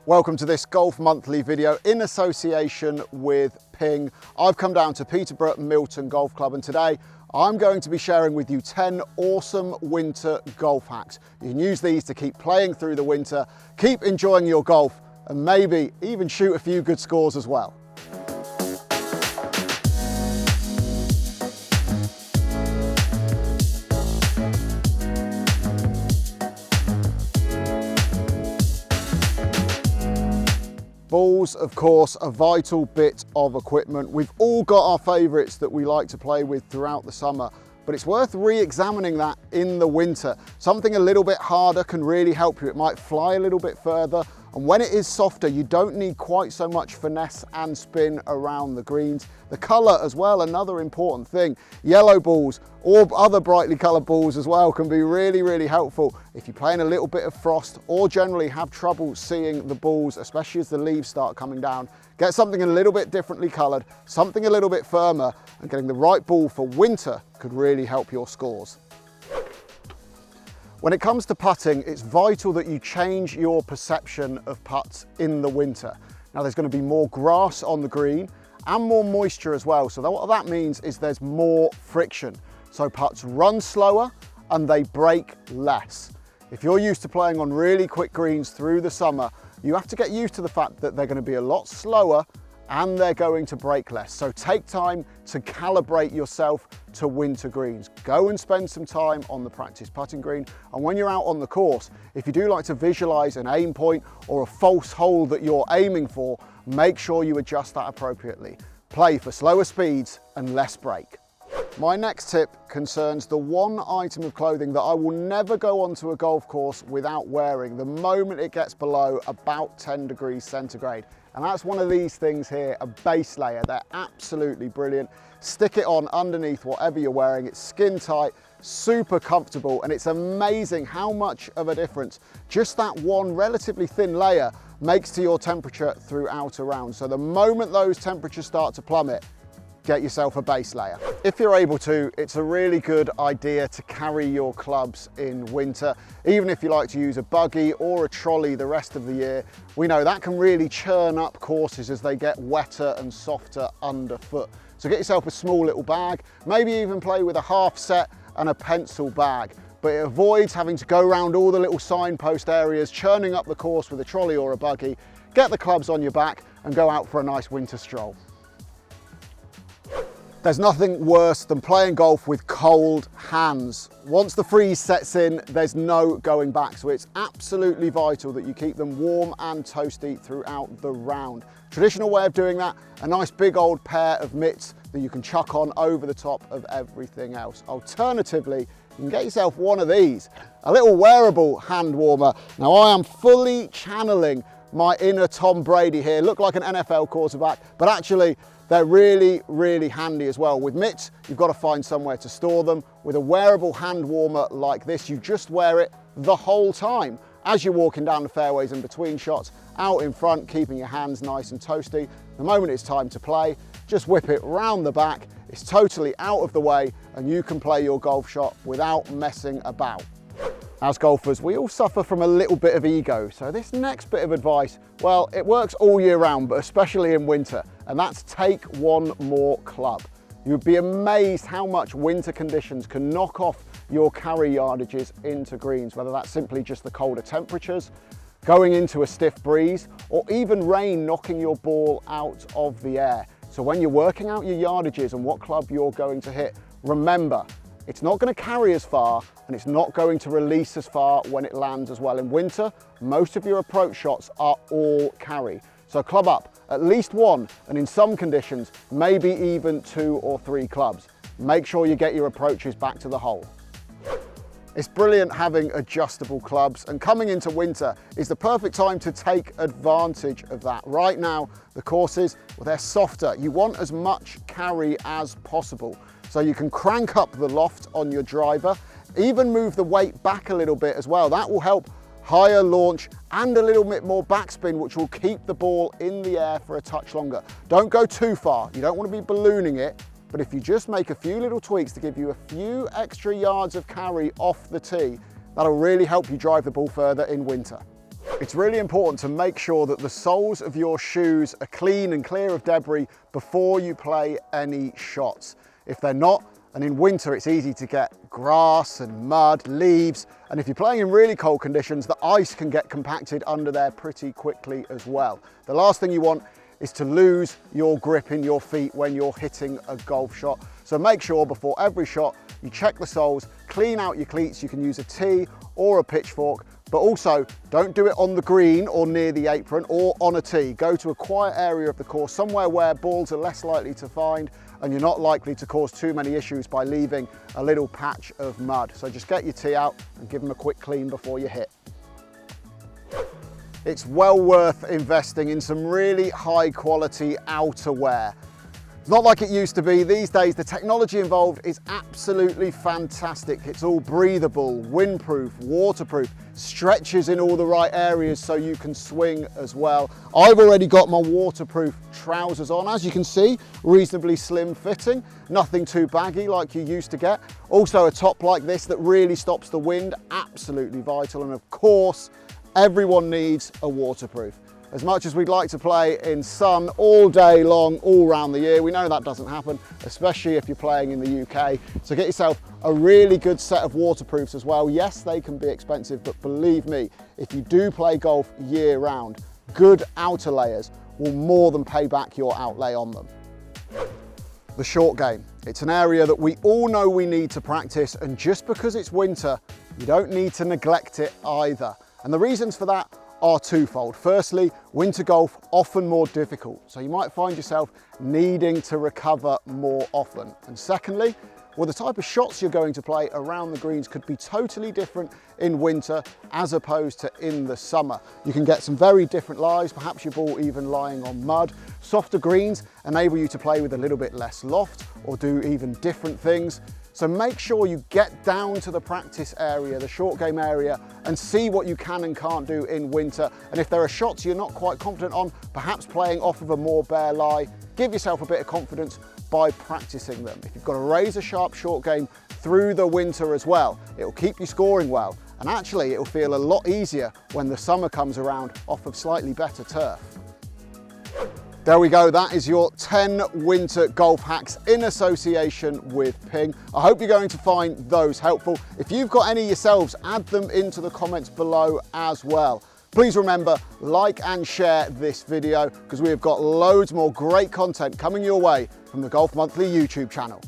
Welcome to this Golf Monthly video in association with Ping. I've come down to Peterborough Milton Golf Club and today I'm going to be sharing with you 10 awesome winter golf hacks. You can use these to keep playing through the winter, keep enjoying your golf and maybe even shoot a few good scores as well. Balls, of course, a vital bit of equipment. We've all got our favourites that we like to play with throughout the summer, but it's worth re-examining that in the winter. Something a little bit harder can really help you. It might fly a little bit further, and when it is softer, you don't need quite so much finesse and spin around the greens. The colour as well, another important thing. Yellow balls or other brightly coloured balls as well can be really helpful if you're playing a little bit of frost or generally have trouble seeing the balls, especially as the leaves start coming down. Get something a little bit differently coloured, something a little bit firmer, and getting the right ball for winter could really help your scores. When it comes to putting, it's vital that you change your perception of putts in the winter. Now there's going to be more grass on the green and more moisture as well. So what that means is there's more friction. So putts run slower and they break less. If you're used to playing on really quick greens through the summer, you have to get used to the fact that they're going to be a lot slower and they're going to break less. So take time to calibrate yourself to winter greens. Go and spend some time on the practice putting green. And when you're out on the course, if you do like to visualize an aim point or a false hole that you're aiming for, make sure you adjust that appropriately. Play for slower speeds and less break. My next tip concerns the one item of clothing that I will never go onto a golf course without wearing the moment it gets below about 10 degrees centigrade. And that's one of these things here, a base layer. They're absolutely brilliant. Stick it on underneath whatever you're wearing. It's skin tight, super comfortable, and it's amazing how much of a difference just that one relatively thin layer makes to your temperature throughout a round. So the moment those temperatures start to plummet, get yourself a base layer. If you're able to, it's a really good idea to carry your clubs in winter. Even if you like to use a buggy or a trolley the rest of the year, we know that can really churn up courses as they get wetter and softer underfoot. So get yourself a small little bag, maybe even play with a half set and a pencil bag. But it avoids having to go around all the little signpost areas, churning up the course with a trolley or a buggy. Get the clubs on your back and go out for a nice winter stroll. There's nothing worse than playing golf with cold hands. Once the freeze sets in, there's no going back. So it's absolutely vital that you keep them warm and toasty throughout the round. Traditional way of doing that, a nice big old pair of mitts that you can chuck on over the top of everything else. Alternatively, you can get yourself one of these, a little wearable hand warmer. Now I am fully channeling my inner Tom Brady here. Look like an NFL quarterback, but actually they're really handy as well. With mitts, you've got to find somewhere to store them. With a wearable hand warmer like this, you just wear it the whole time. As you're walking down the fairways and between shots, out in front, keeping your hands nice and toasty. The moment it's time to play, just whip it round the back. It's totally out of the way and you can play your golf shot without messing about. As golfers, we all suffer from a little bit of ego. So this next bit of advice, well, it works all year round, but especially in winter, and that's take one more club. You'd be amazed how much winter conditions can knock off your carry yardages into greens, whether that's simply just the colder temperatures, going into a stiff breeze, or even rain knocking your ball out of the air. So when you're working out your yardages and what club you're going to hit, remember, it's not going to carry as far and it's not going to release as far when it lands as well. In winter, most of your approach shots are all carry. So club up at least one, and in some conditions, maybe even 2 or 3 clubs. Make sure you get your approaches back to the hole. It's brilliant having adjustable clubs, and coming into winter is the perfect time to take advantage of that. Right now, the courses, well, they're softer. You want as much carry as possible. So you can crank up the loft on your driver, even move the weight back a little bit as well. That will help higher launch and a little bit more backspin, which will keep the ball in the air for a touch longer. Don't go too far. You don't want to be ballooning it, but if you just make a few little tweaks to give you a few extra yards of carry off the tee, that'll really help you drive the ball further in winter. It's really important to make sure that the soles of your shoes are clean and clear of debris before you play any shots. If they're not, and in winter it's easy to get grass and mud, leaves, and if you're playing in really cold conditions, the ice can get compacted under there pretty quickly as well. The last thing you want is to lose your grip in your feet when you're hitting a golf shot. So make sure before every shot you check the soles, clean out your cleats. You can use a tee or a pitchfork, but also don't do it on the green or near the apron or on a tee. Go to a quiet area of the course, somewhere where balls are less likely to find and you're not likely to cause too many issues by leaving a little patch of mud. So just get your tee out and give them a quick clean before you hit. It's well worth investing in some really high quality outerwear. It's not like it used to be. These days, the technology involved is absolutely fantastic. It's all breathable, windproof, waterproof, stretches in all the right areas so you can swing as well. I've already got my waterproof trousers on. As you can see, reasonably slim fitting, nothing too baggy like you used to get. Also a top like this that really stops the wind, absolutely vital. And of course, everyone needs a waterproof. As much as we'd like to play in sun all day long, all around the year, we know that doesn't happen, especially if you're playing in the UK. So get yourself a really good set of waterproofs as well. Yes, they can be expensive, but believe me, if you do play golf year round, good outer layers will more than pay back your outlay on them. The short game. It's an area that we all know we need to practice, and just because it's winter, you don't need to neglect it either. And the reasons for that are twofold. Firstly, winter golf often more difficult, so you might find yourself needing to recover more often. And secondly, well, the type of shots you're going to play around the greens could be totally different in winter as opposed to in the summer. You can get some very different lies, perhaps your ball even lying on mud. Softer greens enable you to play with a little bit less loft or do even different things. So make sure you get down to the practice area, the short game area, and see what you can and can't do in winter. And if there are shots you're not quite confident on, perhaps playing off of a more bare lie, give yourself a bit of confidence by practicing them. If you've got a razor sharp short game through the winter as well, it'll keep you scoring well. And actually, it'll feel a lot easier when the summer comes around off of slightly better turf. There we go, that is your 10 winter golf hacks in association with Ping. I hope you're going to find those helpful. If you've got any yourselves, add them into the comments below as well. Please remember, like and share this video because we have got loads more great content coming your way from the Golf Monthly YouTube channel.